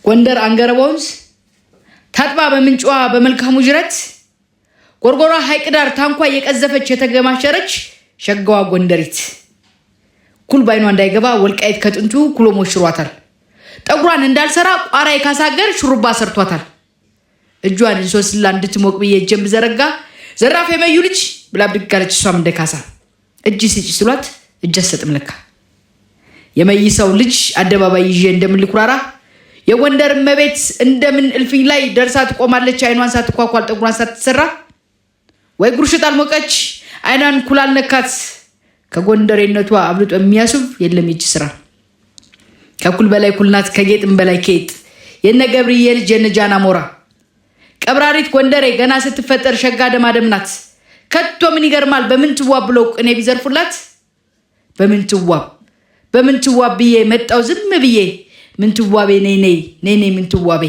ጎንደር አንገረቦንስ ታጥባ በምንጫዋ በመልካሙ ጅረት ጎርጎራ ሐይቅ ዳር ታንኳ የቀዘፈች የተገማሸረች ሸጋዋ ጎንደሪት ኩል ባይኗ እንዳይገባ ወልቃይት ከጥንቱ ኩሎ ሞሽሯታል ጠጉሯን እንዳልሰራ ቋራ የካሳገር ሹሩባ ሰርቷታል እጇን እንሶስላ እንድትሞቅ በየጀም ዘረጋ ዘራፍ የመዩ ልጅ ብላ ብድጋለች እሷም እንደካሳ እጅ ሲጭ ስሏት እጅ አሰጥም ለካ የመይሰው ልጅ አደባባይ ይዤ እንደምልኩራራ የጎንደር መቤት እንደምን እልፍኝ ላይ ደርሳ ትቆማለች አይኗን ሳትኳኳል ጠጉሯን ሳትሰራ ወይ ጉርሽት አልሞቀች አይናን ኩላል ነካት ከጎንደሬነቷ አብልጦ የሚያስብ የለም እጅ ስራ ከኩል በላይ ኩልናት ከጌጥም በላይ ኬጥ የነ ገብርዬ ልጅ የነጃና ሞራ ቀብራሪት ጎንደሬ ገና ስትፈጠር ሸጋ ደማደምናት ከቶ ምን ይገርማል በምን ትዋብ ብለው ቅኔ ቢዘርፉላት በምን ትዋብ ብዬ መጣው ዝም ብዬ ምን ትዋቤ ነይ ምን ትዋቤ